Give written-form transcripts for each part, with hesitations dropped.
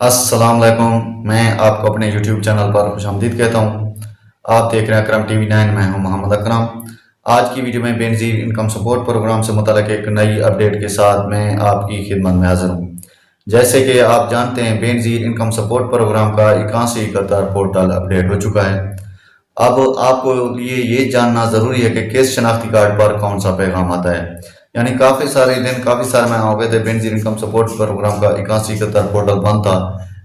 अस्सलाम वालेकुम। मैं आपको अपने YouTube चैनल पर खुशामदीद कहता हूँ। आप देख रहे हैं अकरम टीवी 9। मैं हूँ मोहम्मद अकरम। आज की वीडियो में बेनज़ीर इनकम सपोर्ट प्रोग्राम से मुताल्लिक़ एक नई अपडेट के साथ मैं आपकी खिदमत में हाज़िर हूँ। जैसे कि आप जानते हैं, बेनज़ीर इनकम सपोर्ट प्रोग्राम का 81 पोर्टल अपडेट हो चुका है। अब आपको लिए ये जानना ज़रूरी है कि किस शनाख्ती कार्ड पर कौन सा पैगाम आता है। यानी काफ़ी सारे महीने हो गए थे बेनज़ीर इनकम सपोर्ट प्रोग्राम का 81 पोर्टल बंद था,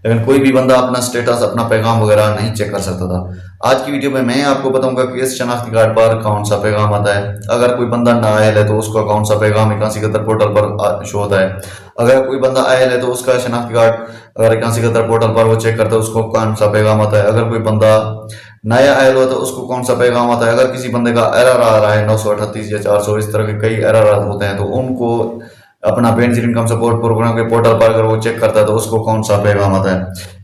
लेकिन कोई भी बंदा अपना स्टेटस, अपना पैगाम वगैरह नहीं चेक कर सकता था। आज की वीडियो में मैं आपको बताऊंगा कि इस शनाख्ती कार्ड पर कौन सा पैगाम आता है। अगर कोई बंदा नाअहल है तो उसका कौन सा पैगाम 81 पोर्टल पर शो होता है। अगर कोई बंदा अहल है तो उसका शनाख्ती कार्ड अगर 81 पोर्टल पर वो चेक करता है, उसको कौन सा पैगाम आता है। अगर कोई बंदा नया आयल हो तो उसको कौन सा पैगाम आता है। अगर किसी बंदे का एरर आ रहा है 938 या 400, इस तरह के कई एरर होते हैं, तो उनको अपना बेनज़ीर इनकम सपोर्ट प्रोग्राम के पोर्टल पर अगर वो चेक करता है तो उसको कौन सा पैगाम आता है।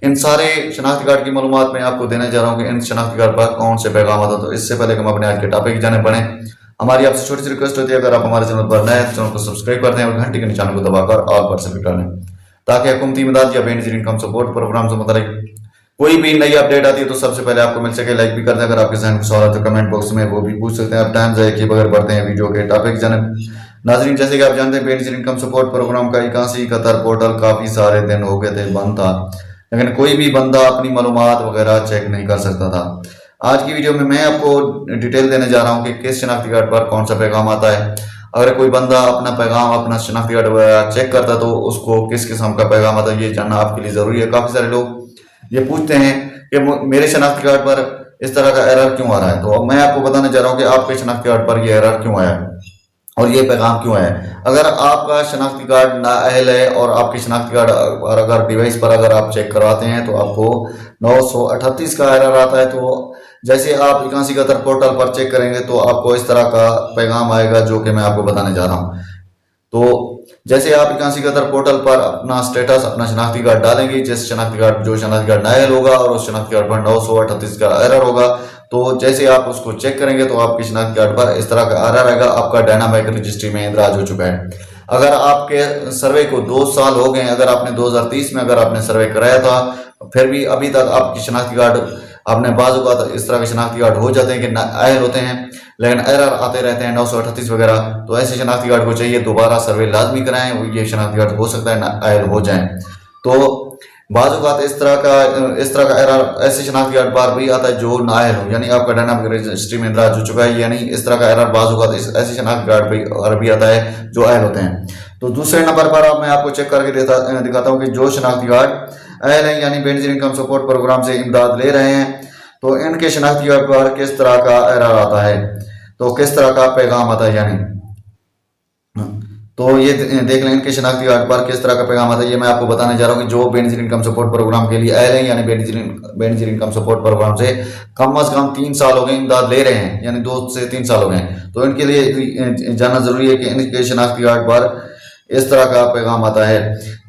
इन सारे शनाख्ती कार्ड की मालूमात मैं आपको देने जा रहा हूँ कि इन शनाख्ती कार्ड पर कौन से पैगाम आता है। तो इससे पहले कि हम अपने आज के टॉपिक की जाने बढ़े, हमारी आपसे छोटी सी रिक्वेस्ट होती है, अगर आप हमारे चैनल पर नए हैं तो चैनल को सब्सक्राइब कर दें और घंटी के निशान को दबाकर ऑल पर सेलेक्ट कर लें, ताकि हुकूमती इमदाद या बेनज़ीर इनकम सपोर्ट प्रोग्राम से मुताल्लिक कोई भी नई अपडेट आती है तो सबसे पहले आपको मिल सके। लाइक भी कर दें। अगर आपके जहन में सवाल है तो कमेंट बॉक्स में वो भी पूछ सकते हैं। आप टाइम ज़ाया किए बगैर बढ़ते हैं वीडियो के टॉपिक जानब। नाजरीन, जैसे कि आप जानते हैं, बेनज़ीर इनकम सपोर्ट प्रोग्राम का 81 पोर्टल काफ़ी सारे दिन हो गए थे बंद था, लेकिन कोई भी बंदा अपनी मालूमात वगैरह चेक नहीं कर सकता था। आज की वीडियो में मैं आपको डिटेल देने जा रहा हूँ कि किस शनाख्ती कार्ड पर कौन सा पैगाम आता है। अगर कोई बंदा अपना पैगाम, अपना शनाख्ती कार्ड वगैरह चेक करता है तो उसको किस किस्म का पैगाम आता है, ये जानना आपके लिए ज़रूरी है। काफ़ी सारे लोग ये पूछते हैं कि मेरे शनाख्ती कार्ड पर इस तरह का एरर क्यों आ रहा है। तो अब मैं आपको बताने जा रहा हूँ कि आपके शनाख्ती कार्ड पर ये एरर क्यों आया है और ये पैगाम क्यों है। अगर आपका शनाख्ती कार्ड नाअहल है और आपके शनाख्ती कार्ड और अगर डिवाइस पर अगर आप चेक करवाते हैं तो आपको 938 का एरर आता है। तो जैसे आप 81 पोर्टल पर चेक करेंगे तो आपको इस तरह का पैगाम आएगा, जो कि मैं आपको बताने जा रहा हूँ। तो जैसे आप 81 पोर्टल पर अपना स्टेटस, अपना शनाख्ती कार्ड डालेंगे, जिस शनाख्ती कार्ड जो शनाख्ती कार्ड नायल होगा और उस शनाख्ती कार्ड पर 938 का एरर होगा, तो जैसे आप उसको चेक करेंगे तो आपके शनाख्ती कार्ड पर इस तरह का एरर आएगा, आपका डायनामिक रजिस्ट्री में इंदराज हो चुका है। अगर आपके सर्वे को 2 साल हो गए, अगर आपने 2030 में अगर आपने सर्वे कराया था, फिर भी अभी तक आपकी शनाख्ती कार्ड, आपने बाजू का इस तरह के शनाख्ती कार्ड हो जाते हैं कि नाअहल होते हैं, लेकिन एरर आते रहते हैं 938 वगैरह, तो ऐसे शनाख्ती कार्ड को चाहिए दोबारा सर्वे लाजमी कराएं। वो ये शनाख्ती कार्ड हो सकता है नाअहल हो जाएं। तो बाजू का इस तरह का एरर ऐसे शनाख्ती कार्ड पर भी आता है जो नाअहल हो, यानी आपका डायनामिक रजिस्ट्री में इंदराज हो चुका है। यानी इस तरह का एरर बाजू का ऐसे शनाख्ती कार्ड भी आता है जो अहल होते हैं। तो दूसरे नंबर पर अब मैं आपको चेक करके दिखाता हूँ कि जो शनाख्ती कार्ड अहल हैं, यानी बेनज़ीर इनकम सपोर्ट प्रोग्राम से इमदाद ले रहे हैं, तो इनके शनाख्ती कार्ड पर किस तरह का एरर आता है, तो किस तरह का पैगाम आता है। यानी तो ये देख लें, इनके शनाख्ती कार्ड पर किस तरह का पैगाम आता है। ये मैं आपको बताने जा रहा हूँ कि जो बेनज़ीर इनकम सपोर्ट प्रोग्राम के लिए अहल हैं, यानी बेनज़ीर इनकम सपोर्ट प्रोग्राम से कम अज कम 3 साल हो गए इमदाद ले रहे हैं, यानी 2 से 3 साल हो गए, तो इनके लिए जानना जरूरी है कि इनके शनाख्ती कार्ड पर इस तरह का पैगाम आता है।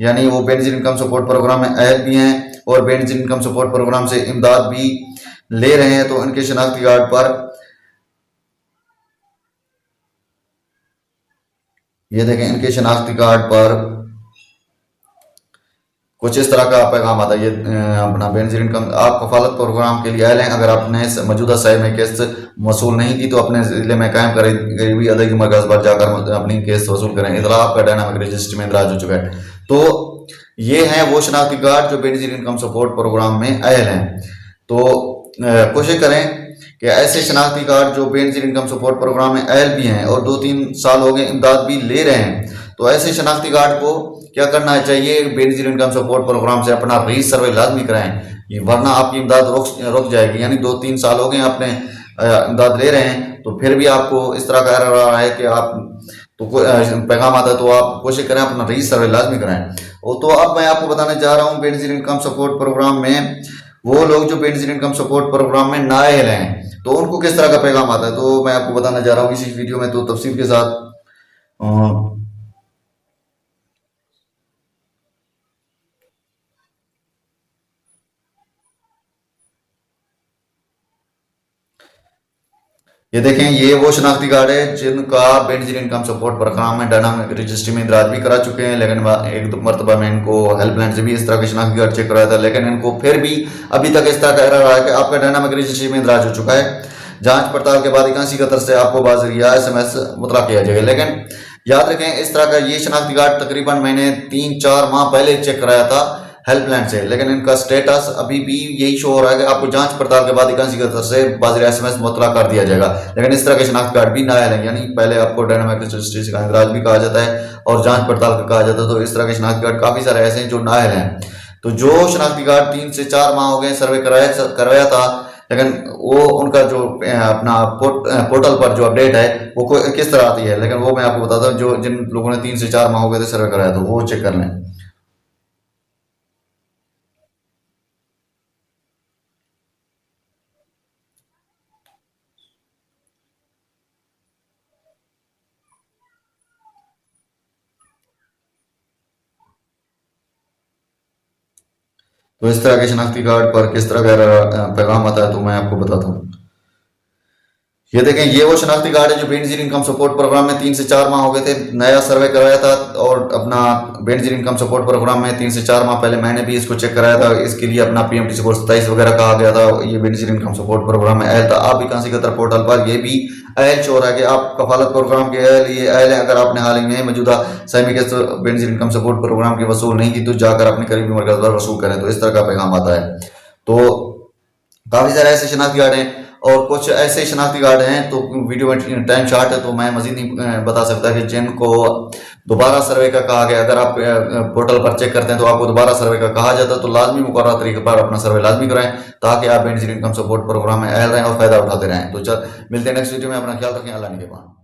यानी वो बेनज़ीर इनकम सपोर्ट प्रोग्राम में अहल भी हैं और बेनज़ीर इनकम सपोर्ट प्रोग्राम से इमदाद भी ले रहे हैं, तो इनके शनाख्ती कार्ड पर ये देखें, इनके शनाख्ती कार्ड पर कुछ इस तरह का पैगाम आता है। ये अपना बेनज़ीर इनकम, आप कफालत प्रोग्राम के लिए आए हैं, अगर आपने मौजूदा साल में किस्त वसूल नहीं की तो अपने ज़िले में कायम गरीबी अदायगी मरकज़ पर जाकर अपनी किस्त वसूल करें। इतला आपका डायनामिक रजिस्ट्री में इंदराज हो चुका है। तो ये हैं वो शनाख्ती कार्ड जो बेनज़ीर इनकम सपोर्ट प्रोग्राम में अहल हैं। तो कोशिश करें कि ऐसे शनाख्ती कार्ड जो बेनज़ीर इनकम सपोर्ट प्रोग्राम में अहल भी हैं और 2-3 साल हो गए इमदाद भी ले रहे हैं, तो ऐसे शनाख्ती कार्ड को क्या करना चाहिए, बेनज़ीर इनकम सपोर्ट प्रोग्राम से अपना री सर्वे लाजमी कराएं, वरना आपकी इमदाद रुक जाएगी। यानी 2-3 साल हो गए आपने इमदाद ले रहे हैं, तो फिर भी आपको इस तरह का एरर आ रहा है कि आप तो पैगाम आता है, तो आप कोशिश करें अपना री सर्वे लाजमी कराएं। तो अब मैं आपको बताने जा रहा हूँ, बेनज़ीर इनकम सपोर्ट प्रोग्राम में वो लोग जो बेनज़ीर इनकम सपोर्ट प्रोग्राम में नाअहल हैं, तो उनको किस तरह का पैगाम आता है, तो मैं आपको बताने जा रहा हूँ इसी वीडियो में, तो तफसील के साथ। ये देखें, ये वो शनाख्ती कार्ड है जिनका बेनजीर इनकम सपोर्ट प्रोग्राम में डायनामिक रजिस्ट्री में इंदराज भी करा चुके हैं, लेकिन एक दो मरतबा मैं इनको हेल्पलाइन से भी इस तरह के शनाख्ती कार्ड चेक कराया था, लेकिन इनको फिर भी अभी तक इस तरह का एरर रहा है कि आपका डायनामिक रजिस्ट्री में इंदराज हो चुका है। जांच पड़ताल के बाद 81 की तरफ से आपको बाज़रिया SMS मुतला किया जाएगा। लेकिन याद रखें, इस तरह का ये शनाख्ती कार्ड तकरीबन मैंने 3-4 माह पहले चेक कराया था हेल्पलाइन से, लेकिन इनका स्टेटस अभी भी यही शो हो रहा है कि आपको जांच पड़ताल के बाद 81 की तरफ से बाज़रिया SMS मुतला कर दिया जाएगा। लेकिन इस तरह के शनाख्ती कार्ड भी नायल है, यानी पहले आपको डायनामिक रजिस्ट्री का इंदराज भी कहा जाता है और जांच पड़ताल का कहा जाता है। तो इस तरह के शनाख्ती कार्ड काफ़ी सारे ऐसे हैं जो नायल हैं। तो जो शनाख्ती कार्ड 3 से 4 माह हो गए सर्वे करवाया था, लेकिन वो उनका जो अपना पोर्टल पर जो अपडेट है वो किस तरह आती है, लेकिन वो मैं आपको बताता हूँ। जो जिन लोगों ने 3 से 4 माह हो गए थे सर्वे कराया तो वो चेक कर लें। तो इस तरह के शनाख्ती कार्ड पर किस तरह का पैगाम आता है तो मैं आपको बताता हूँ। ये देखें, ये वो शनाख्ती कार्ड है जो बेनजीर इनकम सपोर्ट प्रोग्राम में 3 से 4 माह हो गए थे, नया सर्वे कराया था और अपना बेनजीर इनकम सपोर्ट प्रोग्राम में 3 से 4 माह पहले मैंने भी इसको चेक कराया था। इसके लिए अपना PMT स्कोर 27 वगैरह कहा गया था। ये बेनजीर इनकम सपोर्ट प्रोग्राम में अहल था। आप भी कांसी कतर पोर्टल पर ये भी अहल शो रहा है कि आप कफालत प्रोग्राम के अहल ये अहल है। अगर आपने हाल ही में मौजूदा सहमी के बेनजीर इनकम सपोर्ट प्रोग्राम की वसूल नहीं की तो जाकर अपने करीबी मरकज पर वसूल करें। तो इस तरह का पैगाम आता है। तो काफ़ी सारे ऐसे शनाख्ती कार्ड हैं और कुछ ऐसे शनाख्ती कार्ड हैं तो वीडियो में टाइम शार्ट है तो मैं मजीद नहीं बता सकता कि जिनको दोबारा सर्वे का कहा गया। अगर आप पोर्टल पर चेक करते हैं तो आपको दोबारा सर्वे का कहा जाता है, तो लाजमी मुकर्रर तरीके पर अपना सर्वे लाजमी कराएं ताकि आप बेनजीर इनकम सपोर्ट प्रोग्राम में अहल रहें और फायदा उठाते रहें। तो चल मिलते हैं नेक्स्ट वीडियो में। अपना ख्याल रखें। अल्लाह निगहबान।